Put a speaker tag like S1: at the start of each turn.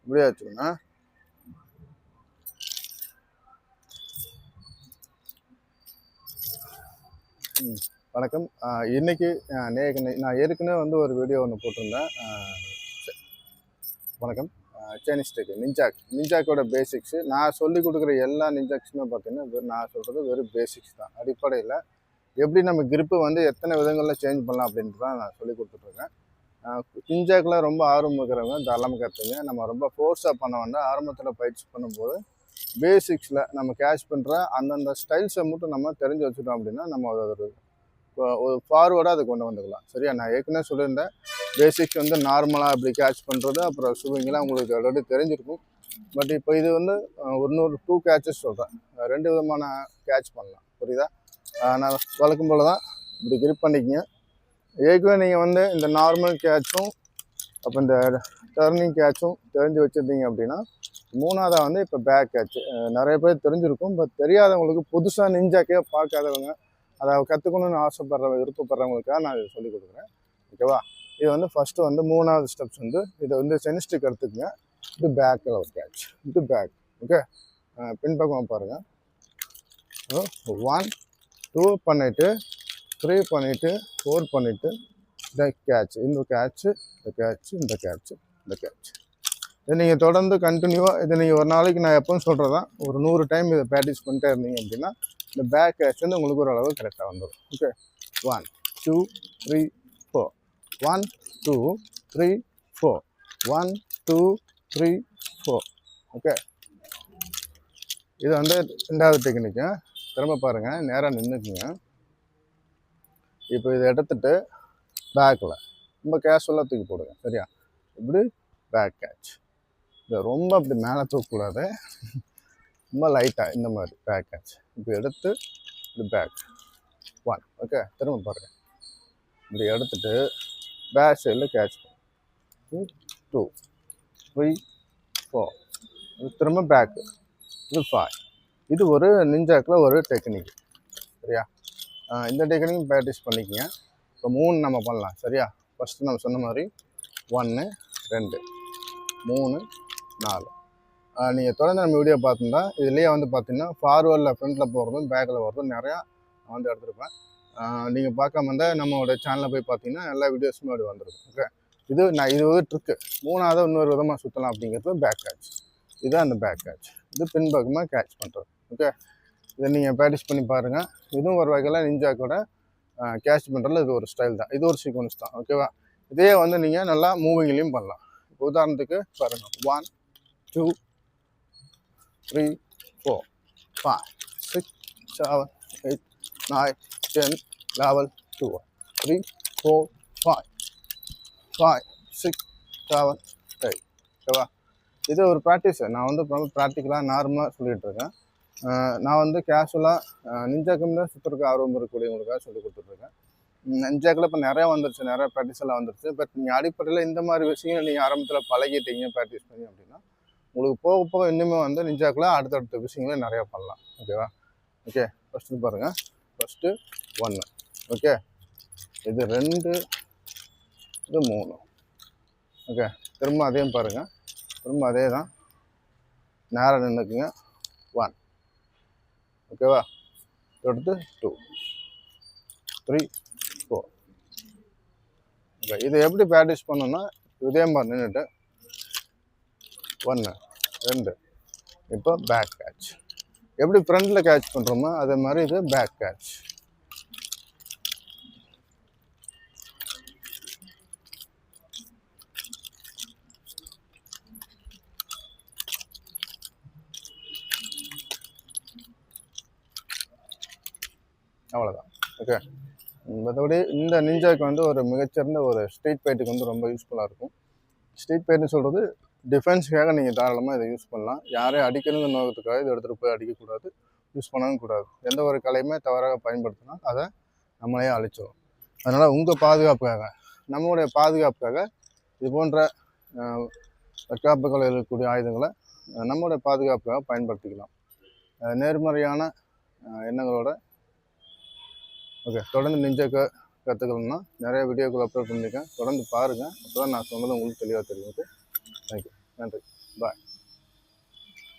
S1: இப்படியே வச்சுக்கணும். வணக்கம். இன்னைக்கு நான் ஏற்கனவே வந்து ஒரு வீடியோ ஒன்று போட்டிருந்தேன். வணக்கம். சைனீஸ் டெக் நிஞ்சாக்கோட பேசிக்ஸு. நான் சொல்லி கொடுக்குற எல்லா நிஞ்சாக்ஸுமே பார்த்தீங்கன்னா நான் சொல்கிறது வெறும் பேசிக்ஸ் தான். அடிப்படையில் எப்படி நம்ம கிரிப்பு வந்து எத்தனை விதங்களில் சேஞ்ச் பண்ணலாம் அப்படின்ட்டு தான் நான் சொல்லி கொடுத்துட்ருக்கேன். நிஞ்சாக்கில் ரொம்ப ஆர்வம் இருக்கிறவங்க தாராளமாக கற்றுங்க. நம்ம ரொம்ப ஃபோர்ஸாக பண்ண வேண்டாம். ஆரம்பத்தில் பயிற்சி பண்ணும்போது பேசிக்ஸில் நம்ம கேட்ச் பண்ணுற அந்தந்த ஸ்டைல்ஸை மட்டும் நம்ம தெரிஞ்சு வச்சுட்டோம் அப்படின்னா நம்ம ஒரு ஃபார்வர்டாக அதை கொண்டு வந்துக்கலாம். சரியா? நான் ஏற்கனவே சொல்லியிருந்தேன், பேசிக்ஸ் வந்து நார்மலாக அப்படி கேட்ச் பண்ணுறது, அப்புறம் ஸ்விங்கிலாம் உங்களுக்கு ஆல்ரெடி தெரிஞ்சிருக்கும். பட் இப்போ இது வந்து ஒரு 2 கேட்சஸ் சொல்கிறேன். 2 விதமான கேட்ச் பண்ணலாம். புரியுதா? நான் வழக்கம் போல் தான் இப்படி கிரிப் பண்ணிக்கங்க. ஏற்கனவே நீங்கள் வந்து இந்த நார்மல் கேட்சும் அப்போ இந்த டர்னிங் கேட்சும் தெரிஞ்சு வச்சுருந்தீங்க அப்படின்னா, மூணாவதாக வந்து இப்போ பேக் கேட்ச் நிறைய பேர் தெரிஞ்சிருக்கும். பட் தெரியாதவங்களுக்கு, புதுசாக நிஞ்சாக்கே பார்க்காதவங்க, அதை கற்றுக்கணுன்னு விருப்பப்படுறவங்களுக்காக நான் இதை சொல்லிக் கொடுக்குறேன். ஓகேவா? இது வந்து ஃபஸ்ட்டு வந்து 3வது ஸ்டெப்ஸ் வந்து இதை வந்து செனிஸ்டிக் எடுத்துக்கங்க. இது பேக்கில் ஒரு கேட்ச், இது பேக். ஓகே, பின்பக்கம் பாருங்கள். 1 2 பண்ணிவிட்டு 3 பண்ணிவிட்டு 4 பண்ணிவிட்டு இந்த கேட்ச், இந்த கேட்ச்சு, இந்த கேட்ச்சு, இந்த கேட்ச்சு, இந்த கேட்ச். இதை நீங்கள் தொடர்ந்து கண்டினியூவாக இதை நீங்கள் ஒரு நாளைக்கு நான் எப்பவும் சொல்கிறது தான், ஒரு 100 டைம் இதை ப்ராக்டிஸ் பண்ணிட்டே இருந்தீங்க அப்படின்னா இந்த பேக் கேட்ச் வந்து உங்களுக்கு ஒரு அளவு கரெக்டாக வந்துடும். ஓகே, 1 2 3 4 1 2 3 4 1 2 3 4. ஓகே, இது வந்து 2வது டெக்னிக்கு. திரும்ப பாருங்கள், நேராக நின்றுக்குங்க. இப்போ இதை எடுத்துட்டு பேக்கில் ரொம்ப கேஷுவலாக தூக்கி போடுங்க. சரியா? இப்படி பேக் கேட்ச். இதை ரொம்ப அப்படி மேலே தூக்கக்கூடாது, ரொம்ப லைட்டாக இந்த மாதிரி பேக் கேட்ச். இப்போ எடுத்து இப்படி பேக் 1. ஓகே, திரும்ப பாருங்கள். இப்படி எடுத்துட்டு பேக் சைடில் கேட்ச் 2 3 4. இது திரும்ப பேக்கு, இது 5. இது ஒரு நிஞ்சாக்கில் ஒரு டெக்னிக். சரியா? இந்த டெக்னிக் ப்ராக்டிஸ் பண்ணிக்கங்க. இப்போ 3 நம்ம பண்ணலாம். சரியா? ஃபஸ்ட்டு நம்ம சொன்ன மாதிரி 1 2 3 4. நீங்கள் தொடர்ந்து நம்ம வீடியோ பார்த்துருந்தா இதுலேயே வந்து பார்த்தீங்கன்னா ஃபார்வர்டில் ஃப்ரண்ட்டில் போகிறதும் பேக்கில் வர்றதும் நிறையா நான் வந்து எடுத்துருப்பேன். நீங்கள் பார்க்காம இருந்தால் நம்மளோட சேனலில் போய் பார்த்தீங்கன்னா எல்லா வீடியோஸுமே அப்படி வந்துருக்கும். ஓகே, இது ஒரு ட்ரிக்கு. 3வது இன்னொரு விதமாக சுற்றலாம் அப்படிங்கிறது பேக் கேட்ச். இதுதான் அந்த பேக் கேட்ச். இது பின்பக்கமாக கேட்ச் பண்ணுறது. ஓகே, இதை நீங்கள் ப்ராக்டிஸ் பண்ணி பாருங்கள். இதுவும் ஒரு வகையில் நிஞ்சாக்கோட கேட்ச் பண்ணுறதுல இது ஒரு ஸ்டைல் தான், இது ஒரு சீக்வன்ஸ் தான். ஓகேவா? இதே வந்து நீங்கள் நல்லா மூவிங்லேயும் பண்ணலாம். இப்போ உதாரணத்துக்கு பாருங்கள், 1 2 3 4 5 6 7 8 9 10 11 12 3 4 5 5 6 7 8. ஓகேவா? இது ஒரு ப்ராக்டிஸு. நான் வந்து ப்ராக்டிக்கலாக நார்மலாக சொல்லிகிட்டு இருக்கேன். நான் வந்து கேஷுவலாக நிஞ்சாக்குன்னு சுற்றுறதுக்கு ஆர்வம் இருக்கக்கூடியவங்களுக்காக சொல்லி கொடுத்துட்ருக்கேன். நிஞ்சாக்கில் இப்போ நிறையா வந்துருச்சு, நிறையா ப்ராக்டிஸ் எல்லாம் வந்துருச்சு. பட் நீங்கள் அடிப்படையில் இந்த மாதிரி விஷயங்கள் நீங்கள் ஆரம்பத்தில் பழகிட்டீங்க, ப்ராக்டிஸ் பண்ணி அப்படின்னா உங்களுக்கு போக போக இன்னுமே வந்து நிஞ்சாக்கில் அடுத்தடுத்த விஷயங்களே நிறையா பண்ணலாம். ஓகேவா? ஓகே, ஃபஸ்ட்டு பாருங்கள். ஃபஸ்ட்டு 1. ஓகே, இது 2, இது 3. ஓகே, திரும்ப அதையும் பாருங்கள். திரும்ப அதே தான், நேராக நின்றுக்குங்க. 1. ஓகேவா? அடுத்து 2 3 4. ஓகே, இதை எப்படி ப்ராக்டிஸ் பண்ணணும்னா இதே மாதிரி நின்றுட்டு 1 2. இப்போ பேக் கேட்ச். எப்படி ஃப்ரண்டில் கேட்ச் பண்ணுறோமோ அதே மாதிரி இது பேக் கேட்ச். அவ்வளோதான். ஓகே, மற்றபடி இந்த நிஞ்சாக்கு வந்து ஒரு மிகச்சிறந்த ஒரு ஸ்ட்ரீட் ஃபைட்டுக்கு வந்து ரொம்ப யூஸ்ஃபுல்லாக இருக்கும். ஸ்ட்ரீட் ஃபைட்னு சொல்கிறது டிஃபென்ஸுக்காக நீங்கள் தாராளமாக இதை யூஸ் பண்ணலாம். யாரையும் அடிக்கணுங்கிற நோக்கத்துக்காக இதை எடுத்துகிட்டு போய் அடிக்கக்கூடாது, யூஸ் பண்ணவும் கூடாது. எந்த ஒரு கலையுமே தவறாக பயன்படுத்தினா அதை நம்மளையே அழிச்சிடும். அதனால் உங்கள் பாதுகாப்புக்காக, நம்மளுடைய பாதுகாப்புக்காக இது போன்ற தற்காப்புகள் இருக்கக்கூடிய ஆயுதங்களை நம்மளுடைய பாதுகாப்புக்காக பயன்படுத்திக்கலாம். நேர்மறையான எண்ணங்களோட. ஓகே, தொடர்ந்து நிஞ்சாக்க கற்றுக்கணும்னா நிறைய வீடியோக்கள் அப்லோட் பண்ணியிருக்கேன், தொடர்ந்து பாருங்கள். அப்போ தான் நான் சொன்னது உங்களுக்கு தெளிவாக தெரியும். ஓகே, தேங்க்யூ, நன்றி.